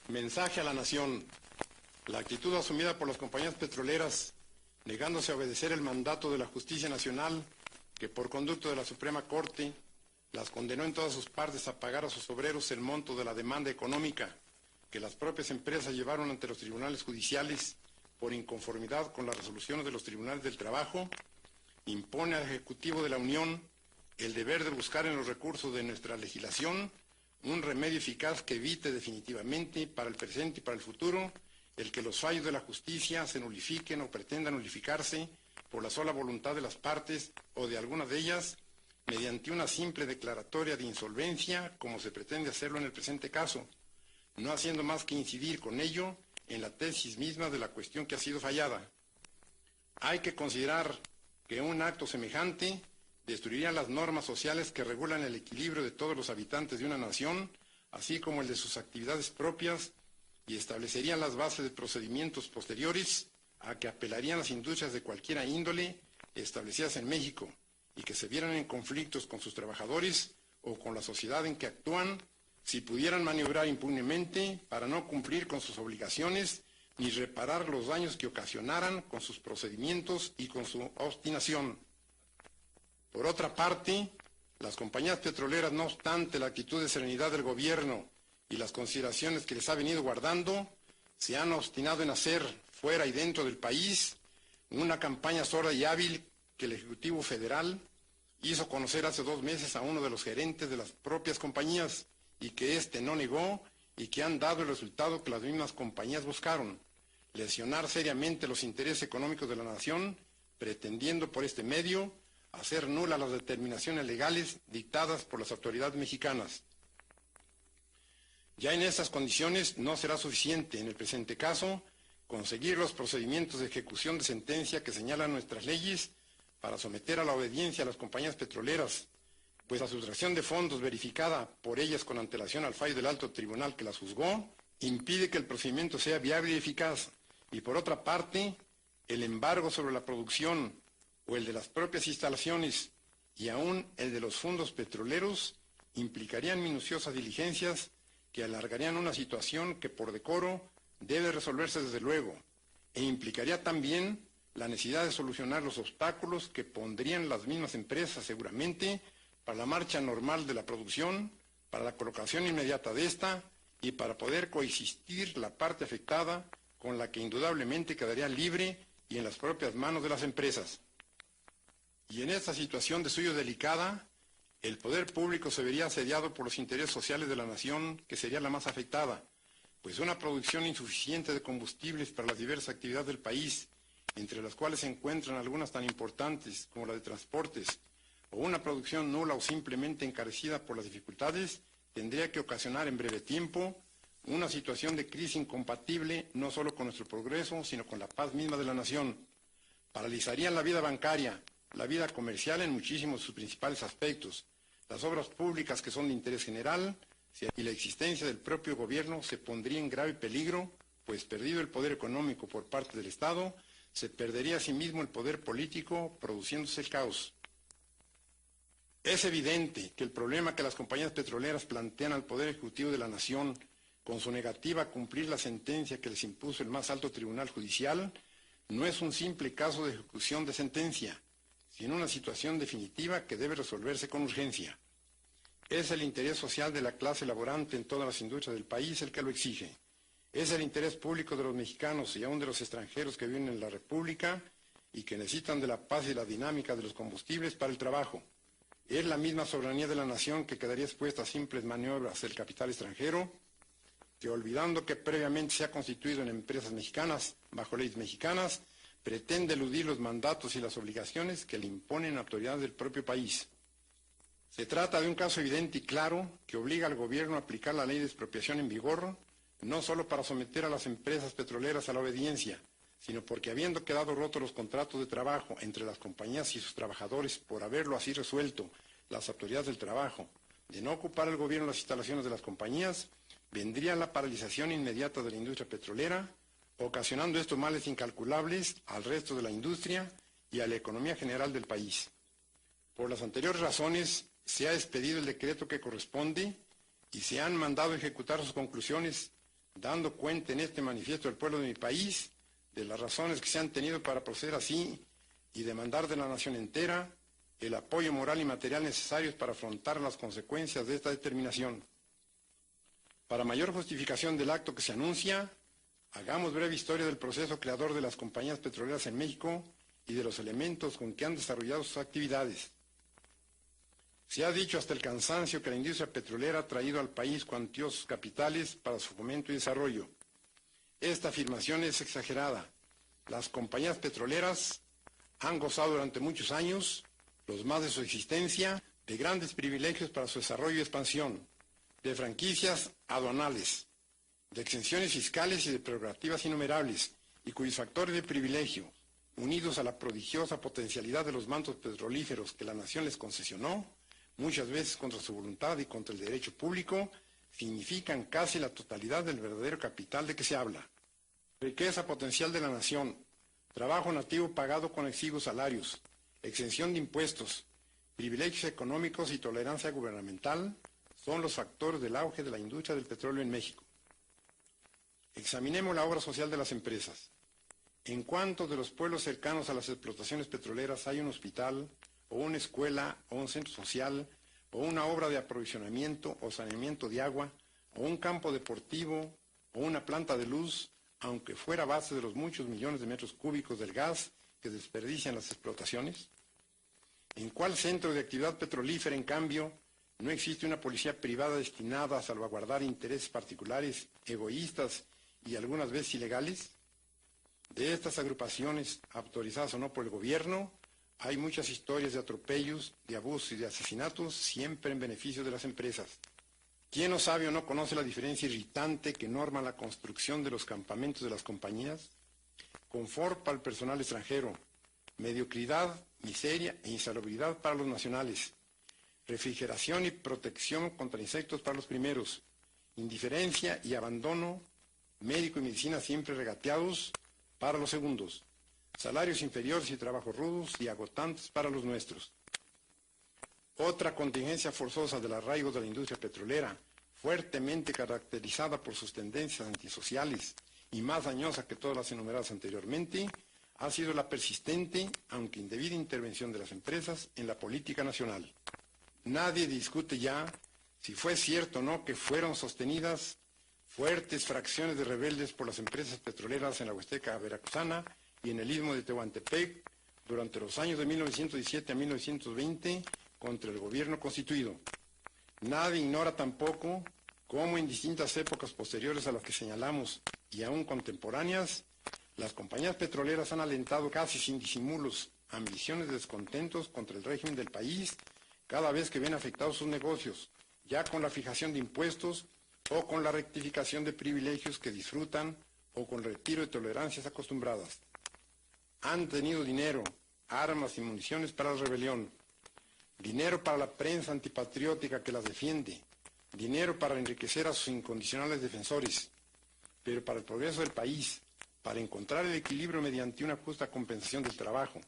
Mensaje a la nación. La actitud asumida por las compañías petroleras, negándose a obedecer el mandato de la Justicia Nacional, que por conducto de la Suprema Corte las condenó en todas sus partes a pagar a sus obreros el monto de la demanda económica que las propias empresas llevaron ante los tribunales judiciales por inconformidad con las resoluciones de los tribunales del trabajo, impone al Ejecutivo de la Unión el deber de buscar en los recursos de nuestra legislación un remedio eficaz que evite definitivamente para el presente y para el futuro el que los fallos de la justicia se nulifiquen o pretendan nulificarse por la sola voluntad de las partes o de algunas de ellas mediante una simple declaratoria de insolvencia, como se pretende hacerlo en el presente caso, no haciendo más que incidir con ello en la tesis misma de la cuestión que ha sido fallada. Hay que considerar que un acto semejante destruiría las normas sociales que regulan el equilibrio de todos los habitantes de una nación, así como el de sus actividades propias, y establecerían las bases de procedimientos posteriores a que apelarían las industrias de cualquiera índole establecidas en México y que se vieran en conflictos con sus trabajadores o con la sociedad en que actúan, si pudieran maniobrar impunemente para no cumplir con sus obligaciones ni reparar los daños que ocasionaran con sus procedimientos y con su obstinación. Por otra parte, las compañías petroleras, no obstante la actitud de serenidad del gobierno y las consideraciones que les ha venido guardando, se han obstinado en hacer, fuera y dentro del país, una campaña sorda y hábil que el Ejecutivo Federal hizo conocer hace 2 meses a uno de los gerentes de las propias compañías y que éste no negó y que han dado el resultado que las mismas compañías buscaron: lesionar seriamente los intereses económicos de la nación, pretendiendo por este medio hacer nulas las determinaciones legales dictadas por las autoridades mexicanas. Ya en estas condiciones no será suficiente, en el presente caso, conseguir los procedimientos de ejecución de sentencia que señalan nuestras leyes para someter a la obediencia a las compañías petroleras, pues la sustracción de fondos verificada por ellas con antelación al fallo del alto tribunal que las juzgó impide que el procedimiento sea viable y eficaz, y por otra parte, el embargo sobre la producción o el de las propias instalaciones y aún el de los fondos petroleros implicarían minuciosas diligencias que alargarían una situación que por decoro debe resolverse desde luego, e implicaría también la necesidad de solucionar los obstáculos que pondrían las mismas empresas seguramente para la marcha normal de la producción, para la colocación inmediata de esta y para poder coexistir la parte afectada con la que indudablemente quedaría libre y en las propias manos de las empresas. Y en esta situación de suyo delicada, el poder público se vería asediado por los intereses sociales de la nación, que sería la más afectada, pues una producción insuficiente de combustibles para las diversas actividades del país, entre las cuales se encuentran algunas tan importantes como la de transportes, o una producción nula o simplemente encarecida por las dificultades, tendría que ocasionar en breve tiempo una situación de crisis incompatible no solo con nuestro progreso, sino con la paz misma de la nación. Paralizarían la vida bancaria, la vida comercial en muchísimos de sus principales aspectos, las obras públicas que son de interés general, y la existencia del propio gobierno se pondría en grave peligro, pues perdido el poder económico por parte del Estado, se perdería asimismo el poder político, produciéndose el caos. Es evidente que el problema que las compañías petroleras plantean al Poder Ejecutivo de la Nación, con su negativa a cumplir la sentencia que les impuso el más alto tribunal judicial, no es un simple caso de ejecución de sentencia, sino una situación definitiva que debe resolverse con urgencia. Es el interés social de la clase laborante en todas las industrias del país el que lo exige. Es el interés público de los mexicanos y aún de los extranjeros que viven en la República y que necesitan de la paz y la dinámica de los combustibles para el trabajo. Es la misma soberanía de la nación que quedaría expuesta a simples maniobras del capital extranjero, que olvidando que previamente se ha constituido en empresas mexicanas, bajo leyes mexicanas, pretende eludir los mandatos y las obligaciones que le imponen autoridades del propio país. Se trata de un caso evidente y claro que obliga al gobierno a aplicar la ley de expropiación en vigor, no solo para someter a las empresas petroleras a la obediencia, sino porque habiendo quedado rotos los contratos de trabajo entre las compañías y sus trabajadores por haberlo así resuelto las autoridades del trabajo, de no ocupar el gobierno las instalaciones de las compañías, vendría la paralización inmediata de la industria petrolera, ocasionando estos males incalculables al resto de la industria y a la economía general del país. Por las anteriores razones, se ha expedido el decreto que corresponde y se han mandado ejecutar sus conclusiones, dando cuenta en este manifiesto del pueblo de mi país de las razones que se han tenido para proceder así y demandar de la nación entera el apoyo moral y material necesarios para afrontar las consecuencias de esta determinación. Para mayor justificación del acto que se anuncia, hagamos breve historia del proceso creador de las compañías petroleras en México y de los elementos con que han desarrollado sus actividades. Se ha dicho hasta el cansancio que la industria petrolera ha traído al país cuantiosos capitales para su fomento y desarrollo. Esta afirmación es exagerada. Las compañías petroleras han gozado durante muchos años, los más de su existencia, de grandes privilegios para su desarrollo y expansión, de franquicias aduanales, de exenciones fiscales y de prerrogativas innumerables, y cuyos factores de privilegio, unidos a la prodigiosa potencialidad de los mantos petrolíferos que la nación les concesionó, muchas veces contra su voluntad y contra el derecho público, significan casi la totalidad del verdadero capital de que se habla. Riqueza potencial de la nación, trabajo nativo pagado con exiguos salarios, exención de impuestos, privilegios económicos y tolerancia gubernamental son los factores del auge de la industria del petróleo en México. Examinemos la obra social de las empresas. ¿En cuántos de los pueblos cercanos a las explotaciones petroleras hay un hospital, o una escuela, o un centro social, o una obra de aprovisionamiento o saneamiento de agua, o un campo deportivo, o una planta de luz, aunque fuera a base de los muchos millones de metros cúbicos del gas que desperdician las explotaciones? ¿En cuál centro de actividad petrolífera, en cambio, no existe una policía privada destinada a salvaguardar intereses particulares, egoístas y algunas veces ilegales? De estas agrupaciones, autorizadas o no por el gobierno, hay muchas historias de atropellos, de abusos y de asesinatos, siempre en beneficio de las empresas. ¿Quién no sabe o no conoce la diferencia irritante que norma la construcción de los campamentos de las compañías? Confort para el personal extranjero, mediocridad, miseria e insalubridad para los nacionales, refrigeración y protección contra insectos para los primeros, indiferencia y abandono, médico y medicina siempre regateados para los segundos, salarios inferiores y trabajos rudos y agotantes para los nuestros. Otra contingencia forzosa del arraigo de la industria petrolera, fuertemente caracterizada por sus tendencias antisociales y más dañosa que todas las enumeradas anteriormente, ha sido la persistente, aunque indebida, intervención de las empresas en la política nacional. Nadie discute ya si fue cierto o no que fueron sostenidas fuertes fracciones de rebeldes por las empresas petroleras en la Huasteca veracruzana y en el istmo de Tehuantepec durante los años de 1917 a 1920 contra el gobierno constituido. Nadie ignora tampoco cómo en distintas épocas posteriores a las que señalamos y aún contemporáneas, las compañías petroleras han alentado casi sin disimulos ambiciones de descontentos contra el régimen del país cada vez que ven afectados sus negocios, ya con la fijación de impuestos o con la rectificación de privilegios que disfrutan o con el retiro de tolerancias acostumbradas. Han tenido dinero, armas y municiones para la rebelión, dinero para la prensa antipatriótica que las defiende, dinero para enriquecer a sus incondicionales defensores, pero para el progreso del país, para encontrar el equilibrio mediante una justa compensación del trabajo,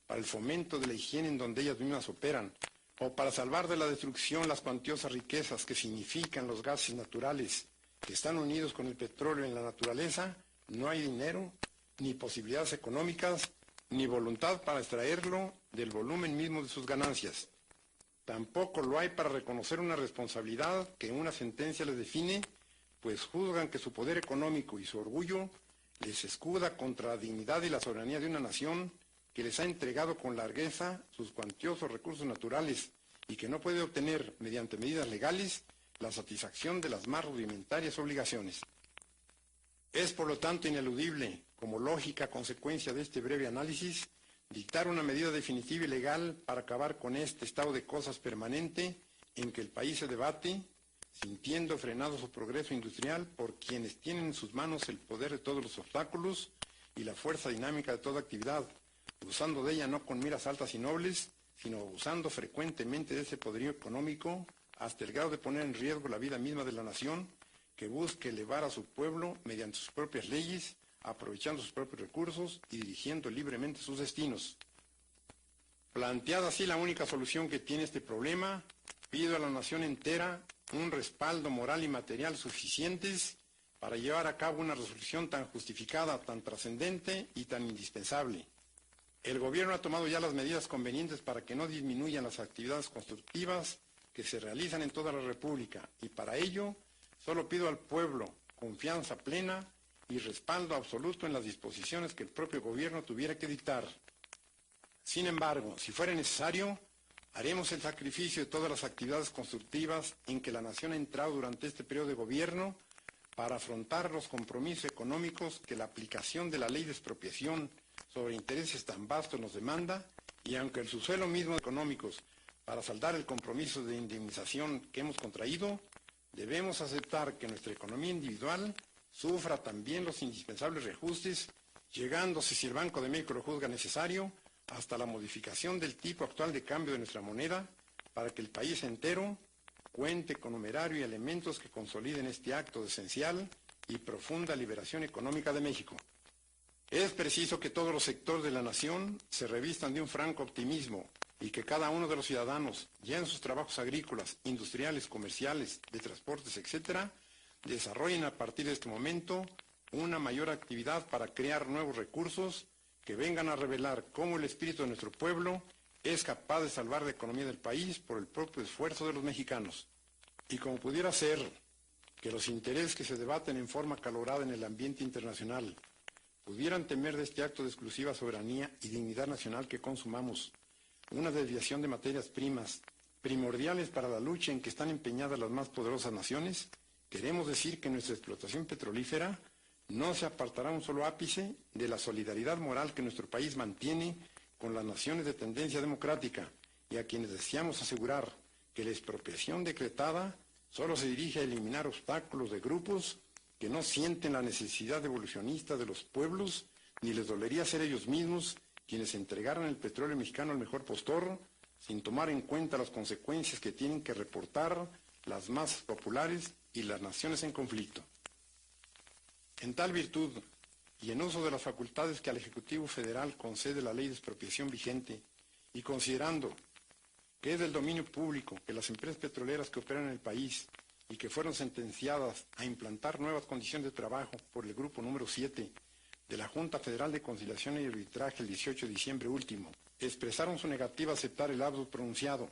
para el fomento de la higiene en donde ellas mismas operan, o para salvar de la destrucción las cuantiosas riquezas que significan los gases naturales que están unidos con el petróleo en la naturaleza, no hay dinero, ni posibilidades económicas, ni voluntad para extraerlo del volumen mismo de sus ganancias. Tampoco lo hay para reconocer una responsabilidad que una sentencia les define, pues juzgan que su poder económico y su orgullo les escuda contra la dignidad y la soberanía de una nación que les ha entregado con largueza sus cuantiosos recursos naturales y que no puede obtener, mediante medidas legales, la satisfacción de las más rudimentarias obligaciones. Es, por lo tanto, ineludible, como lógica consecuencia de este breve análisis, dictar una medida definitiva y legal para acabar con este estado de cosas permanente en que el país se debate, sintiendo frenado su progreso industrial por quienes tienen en sus manos el poder de todos los obstáculos y la fuerza dinámica de toda actividad, usando de ella no con miras altas y nobles, sino abusando frecuentemente de ese poderío económico hasta el grado de poner en riesgo la vida misma de la nación, que busque elevar a su pueblo mediante sus propias leyes, aprovechando sus propios recursos y dirigiendo libremente sus destinos. Planteada así la única solución que tiene este problema, pido a la nación entera un respaldo moral y material suficientes para llevar a cabo una resolución tan justificada, tan trascendente y tan indispensable. El gobierno ha tomado ya las medidas convenientes para que no disminuyan las actividades constructivas que se realizan en toda la República, y para ello solo pido al pueblo confianza plena y respaldo absoluto en las disposiciones que el propio gobierno tuviera que dictar. Sin embargo, si fuera necesario, haremos el sacrificio de todas las actividades constructivas en que la nación ha entrado durante este periodo de gobierno para afrontar los compromisos económicos que la aplicación de la ley de expropiación sobre intereses tan vastos nos demanda, y aunque el subsuelo mismo de económicos para saldar el compromiso de indemnización que hemos contraído, debemos aceptar que nuestra economía individual sufra también los indispensables reajustes, llegándose, si el Banco de México lo juzga necesario, hasta la modificación del tipo actual de cambio de nuestra moneda, para que el país entero cuente con numerario y elementos que consoliden este acto de esencial y profunda liberación económica de México. Es preciso que todos los sectores de la nación se revistan de un franco optimismo y que cada uno de los ciudadanos, ya en sus trabajos agrícolas, industriales, comerciales, de transportes, etc., desarrollen a partir de este momento una mayor actividad para crear nuevos recursos que vengan a revelar cómo el espíritu de nuestro pueblo es capaz de salvar la economía del país por el propio esfuerzo de los mexicanos. Y como pudiera ser que los intereses que se debaten en forma acalorada en el ambiente internacional pudieran temer de este acto de exclusiva soberanía y dignidad nacional que consumamos, una desviación de materias primas primordiales para la lucha en que están empeñadas las más poderosas naciones, queremos decir que nuestra explotación petrolífera no se apartará un solo ápice de la solidaridad moral que nuestro país mantiene con las naciones de tendencia democrática, y a quienes deseamos asegurar que la expropiación decretada solo se dirige a eliminar obstáculos de grupos que no sienten la necesidad evolucionista de los pueblos, ni les dolería ser ellos mismos quienes entregaran el petróleo mexicano al mejor postor, sin tomar en cuenta las consecuencias que tienen que reportar las masas populares y las naciones en conflicto. En tal virtud, y en uso de las facultades que al Ejecutivo Federal concede la ley de expropiación vigente, y considerando que es del dominio público que las empresas petroleras que operan en el país y que fueron sentenciadas a implantar nuevas condiciones de trabajo por el grupo número 7 de la Junta Federal de Conciliación y Arbitraje el 18 de diciembre último, expresaron su negativa a aceptar el auto pronunciado,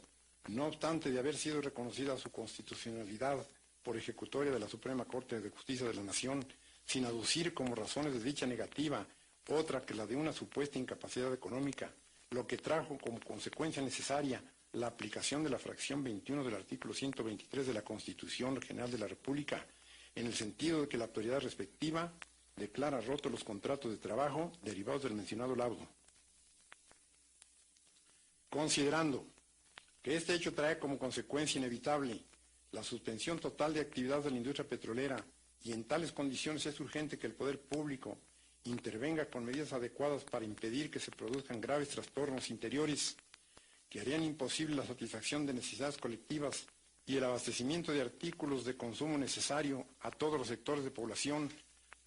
no obstante de haber sido reconocida su constitucionalidad por ejecutoria de la Suprema Corte de Justicia de la Nación, sin aducir como razones de dicha negativa otra que la de una supuesta incapacidad económica, lo que trajo como consecuencia necesaria la aplicación de la fracción 21 del artículo 123 de la Constitución General de la República, en el sentido de que la autoridad respectiva declara rotos los contratos de trabajo derivados del mencionado laudo. Considerando que este hecho trae como consecuencia inevitable la suspensión total de actividades de la industria petrolera, y en tales condiciones es urgente que el poder público intervenga con medidas adecuadas para impedir que se produzcan graves trastornos interiores que harían imposible la satisfacción de necesidades colectivas y el abastecimiento de artículos de consumo necesario a todos los sectores de población,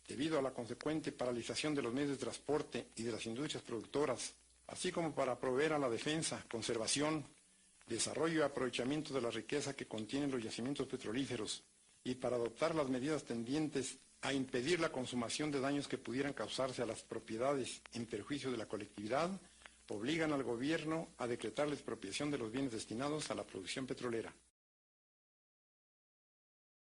debido a la consecuente paralización de los medios de transporte y de las industrias productoras, así como para proveer a la defensa, conservación, desarrollo y aprovechamiento de la riqueza que contienen los yacimientos petrolíferos, y para adoptar las medidas tendientes a impedir la consumación de daños que pudieran causarse a las propiedades en perjuicio de la colectividad, obligan al gobierno a decretar la expropiación de los bienes destinados a la producción petrolera.